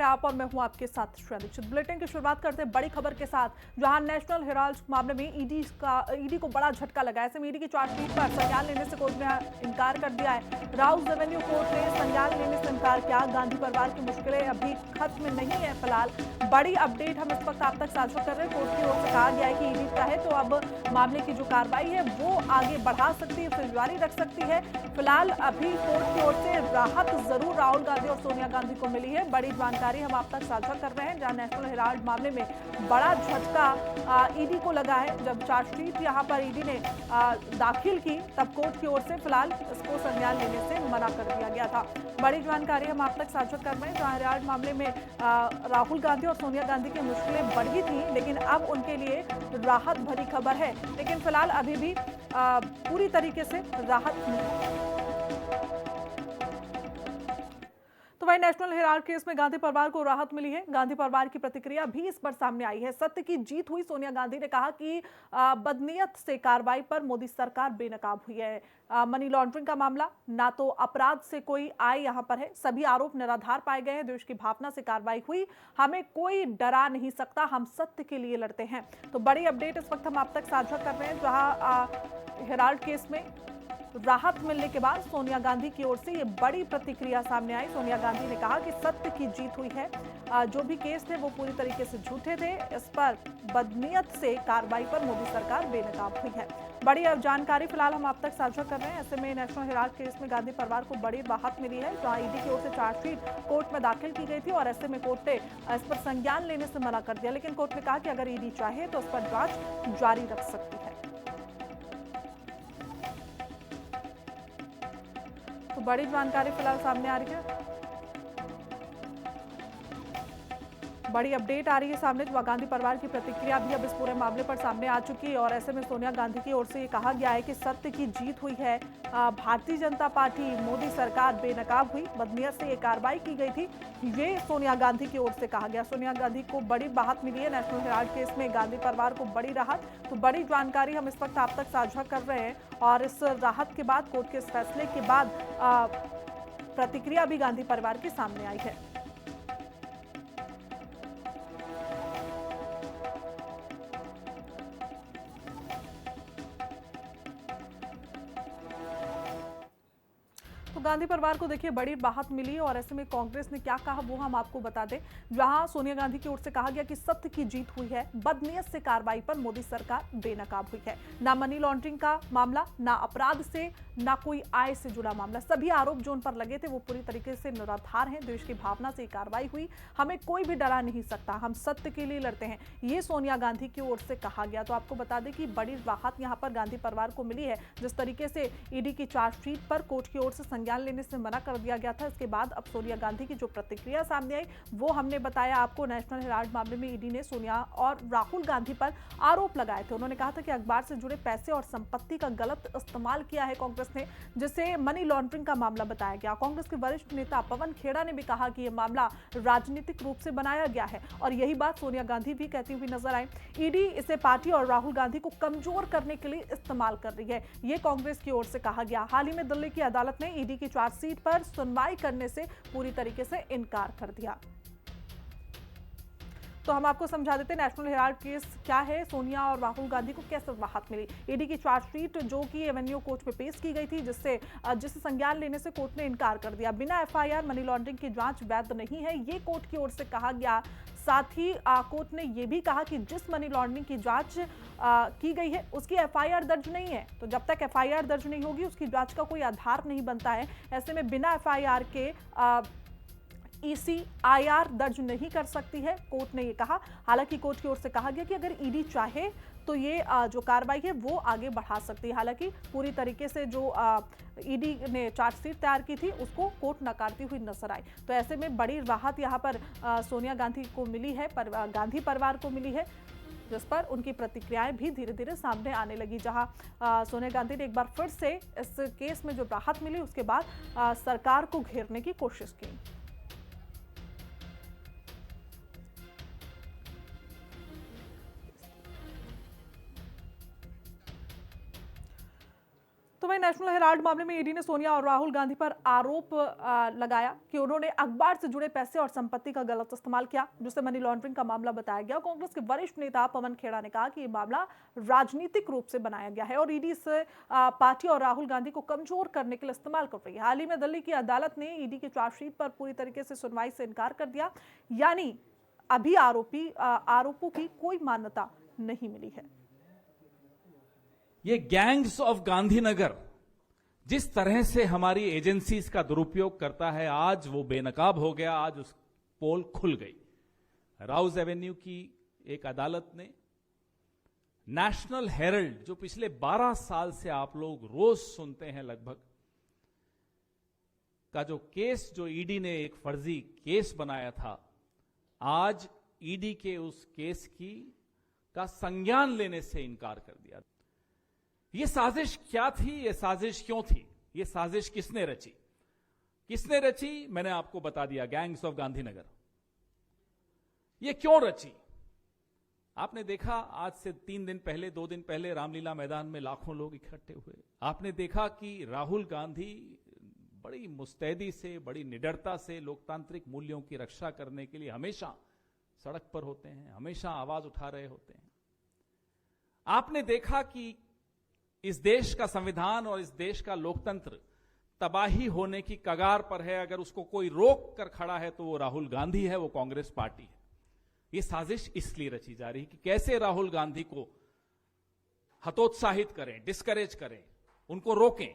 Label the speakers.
Speaker 1: आप और मैं हूं आपके साथ श्रेया दीक्षित। बुलेटिन की शुरुआत करते हैं बड़ी खबर के साथ, जहां नेशनल हेराल्ड मामले में ईडी को बड़ा झटका लगा है। ऐसे में ईडी की चार्जशीट पर संज्ञान लेने से कोर्ट ने इनकार कर दिया है। राउस रेवेन्यू कोर्ट ने संज्ञान लेने से इनकार किया। गांधी परिवार की मुश्किलें अभी खत्म नहीं है। फिलहाल बड़ी अपडेट हम इस वक्त आप तक साझा कर रहे हैं। कोर्ट की ओर से कहा गया है कि ईडी चाहे तो अब मामले की जो कार्रवाई है वो आगे बढ़ा सकती है, उसे जारी रख सकती है। फिलहाल अभी कोर्ट की ओर से राहत जरूर राहुल गांधी और सोनिया गांधी को मिली है। बड़ी जानकारी हम आप तक साझा कर रहे हैं, जहां नेशनल हेराल्ड मामले में बड़ा झटका ईडी को लगा है। जब चार्जशीट यहां पर ईडी ने दाखिल की, तब कोर्ट की ओर से फिलहाल इसको संज्ञान लेने से मना कर दिया गया था। बड़ी जानकारी हम आप तक साझा कर रहे हैं, जहां हेराल्ड मामले में राहुल गांधी और सोनिया गांधी की मुश्किलें बढ़ी थी, लेकिन अब उनके लिए राहत भरी खबर है। लेकिन फिलहाल अभी भी पूरी तरीके से राहत नहीं। तो वही नेशनल हेराल्ड केस में गांधी परिवार को राहत मिली है। गांधी परिवार की प्रतिक्रिया भी इस पर सामने आई है। सत्य की जीत हुई। सोनिया गांधी ने कहा कि बदनीयत से कार्रवाई पर मोदी सरकार बेनकाब हुई है। मनी लॉन्ड्रिंग का मामला, ना तो अपराध से कोई आय यहां पर है, सभी आरोप निराधार पाए गए हैं। देश की भावना से कार्रवाई हुई, हमें कोई डरा नहीं सकता, हम सत्य के लिए लड़ते हैं। तो बड़ी अपडेट इस वक्त हम आप तक साझा कर रहे हैं, जहां हेराल्ड केस में राहत मिलने के बाद सोनिया गांधी की ओर से ये बड़ी प्रतिक्रिया सामने आई। सोनिया गांधी ने कहा कि सत्य की जीत हुई है। जो भी केस थे वो पूरी तरीके से झूठे थे। इस पर बदनीयत से कार्रवाई पर मोदी सरकार बेनकाब हुई है। बड़ी जानकारी फिलहाल हम आप तक साझा कर रहे हैं। ऐसे में नेशनल हेराल्ड केस में गांधी परिवार को बड़ी राहत मिली है, जहां ईडी की ओर से चार्जशीट कोर्ट में दाखिल की गई थी और ऐसे में कोर्ट ने इस पर संज्ञान लेने से मना कर दिया। लेकिन कोर्ट ने कहा कि अगर ईडी चाहे तो इस पर जांच जारी रख सकती है। तो बड़ी जानकारी फिलहाल सामने आ रही है, बड़ी अपडेट आ रही है सामने। जो गांधी परिवार की प्रतिक्रिया भी अब इस पूरे मामले पर सामने आ चुकी है और ऐसे में सोनिया गांधी की ओर से ये कहा गया है कि सत्य की जीत हुई है। भारतीय जनता पार्टी, मोदी सरकार बेनकाब हुई, बदनीयत से ये कार्रवाई की गई थी, ये सोनिया गांधी की ओर से कहा गया। सोनिया गांधी को बड़ी राहत मिली है। नेशनल हेराल्ड केस में गांधी परिवार को बड़ी राहत। तो बड़ी जानकारी हम इस वक्त आप तक साझा कर रहे हैं और इस राहत के बाद, कोर्ट के इस फैसले के बाद प्रतिक्रिया भी गांधी परिवार के सामने आई है। तो गांधी परिवार को देखिए बड़ी राहत मिली और ऐसे में कांग्रेस ने क्या कहा वो हम आपको बता दें। जहां सोनिया गांधी की ओर से कहा गया कि सत्य की जीत हुई है, बदनीयत से कार्रवाई पर मोदी सरकार बेनकाब हुई है। ना मनी लॉन्ड्रिंग का मामला, ना अपराध से, ना कोई आय से जुड़ा मामला, सभी आरोप जो उन पर लगे थे वो पूरी तरीके से निराधार हैं। देश की भावना से कार्रवाई हुई, हमें कोई भी डरा नहीं सकता, हम सत्य के लिए लड़ते हैं, ये सोनिया गांधी की ओर से कहा गया। तो आपको बता दें कि बड़ी राहत यहां पर गांधी परिवार को मिली है। जिस तरीके से ईडी की चार्जशीट पर कोर्ट की ओर से संज्ञान लेने से मना कर दिया गया था, इसके बाद अब सोनिया गांधी की जो प्रतिक्रिया सामने आई वो हमने बताया आपको। नेशनल हेराल्ड मामले में ईडी ने सोनिया और राहुल गांधी पर आरोप लगाए थे। उन्होंने कहा था कि अखबार से जुड़े पैसे और संपत्ति का गलत इस्तेमाल किया है कांग्रेस ने, जिसे मनी लॉन्ड्रिंग का मामला बताया गया। कांग्रेस के वरिष्ठ नेता पवन खेड़ा ने भी कहा कि यह मामला राजनीतिक रूप से बनाया गया है और यही बात सोनिया गांधी भी कहती हुई नजर आई। ईडी इसे पार्टी और राहुल गांधी को कमजोर करने के लिए इस्तेमाल कर रही है, ये कांग्रेस की ओर से कहा गया। हाल ही में दिल्ली की अदालत ने ईडी की चार्जशीट पर सुनवाई करने से पूरी तरीके से इनकार कर दिया। तो हम आपको समझा देते हैं नेशनल हेराल्ड केस क्या है, सोनिया और राहुल गांधी को कैसे राहत मिली। ईडी की चार्जशीट जो कि एवेन्यू कोर्ट में पेश की गई थी, जिसे संज्ञान लेने से कोर्ट ने इनकार कर दिया। बिना एफआईआर मनी लॉन्ड्रिंग की जांच वैध नहीं है, ये कोर्ट की ओर से कहा गया। साथ ही कोर्ट ने यह भी कहा कि जिस मनी लॉन्ड्रिंग की जांच की गई है उसकी एफआईआर दर्ज नहीं है, तो जब तक एफआईआर दर्ज नहीं होगी उसकी जांच का कोई आधार नहीं बनता है। ऐसे में बिना एफआईआर के ईसीआईआर दर्ज नहीं कर सकती है, कोर्ट ने ये कहा। हालांकि कोर्ट की ओर से कहा गया कि अगर ईडी चाहे तो ये जो कार्रवाई है वो आगे बढ़ा सकती है। हालांकि पूरी तरीके से जो ईडी ने चार्जशीट तैयार की थी उसको कोर्ट नकारती हुई नजर आई। तो ऐसे में बड़ी राहत यहाँ पर सोनिया गांधी को मिली है, गांधी परिवार को मिली है, जिस पर उनकी प्रतिक्रियाएं भी धीरे धीरे सामने आने लगी। जहां सोनिया गांधी ने एक बार फिर से इस केस में जो राहत मिली उसके बाद सरकार को घेरने की कोशिश की। तो वहीं नेशनल हेराल्ड मामले में ईडी ने सोनिया और राहुल गांधी पर आरोप लगाया कि उन्होंने अखबार से जुड़े पैसे और संपत्ति का गलत इस्तेमाल किया, जिससे मनी लॉन्ड्रिंग का मामला बताया गया। कांग्रेस के वरिष्ठ नेता पवन खेड़ा ने कहा कि यह मामला राजनीतिक रूप से बनाया गया है और ईडी इसे पार्टी और राहुल गांधी को कमजोर करने के लिए इस्तेमाल कर रही है। हाल ही में दिल्ली की अदालत ने ईडी की चार्जशीट पर पूरी तरीके से सुनवाई से इनकार कर दिया, यानी अभी आरोपों की कोई मान्यता नहीं मिली है।
Speaker 2: ये गैंग्स ऑफ गांधीनगर जिस तरह से हमारी एजेंसीज का दुरुपयोग करता है, आज वो बेनकाब हो गया, आज उस पोल खुल गई। राउज एवेन्यू की एक अदालत ने नेशनल हेरल्ड, जो पिछले 12 साल से आप लोग रोज सुनते हैं लगभग, का जो केस, जो ईडी ने एक फर्जी केस बनाया था, आज ईडी के उस केस का संज्ञान लेने से इनकार कर दिया। ये साजिश क्या थी, ये साजिश क्यों थी, ये साजिश किसने रची? किसने रची? मैंने आपको बता दिया, गैंग्स ऑफ गांधीनगर। ये क्यों रची? आपने देखा आज से 3 दिन पहले, 2 दिन पहले रामलीला मैदान में लाखों लोग इकट्ठे हुए। आपने देखा कि राहुल गांधी बड़ी मुस्तैदी से, बड़ी निडरता से लोकतांत्रिक मूल्यों की रक्षा करने के लिए हमेशा सड़क पर होते हैं, हमेशा आवाज उठा रहे होते हैं। आपने देखा कि इस देश का संविधान और इस देश का लोकतंत्र तबाही होने की कगार पर है। अगर उसको कोई रोक कर खड़ा है तो वो राहुल गांधी है, वो कांग्रेस पार्टी है। ये साजिश इसलिए रची जा रही है कि कैसे राहुल गांधी को हतोत्साहित करें, डिस्करेज करें, उनको रोकें।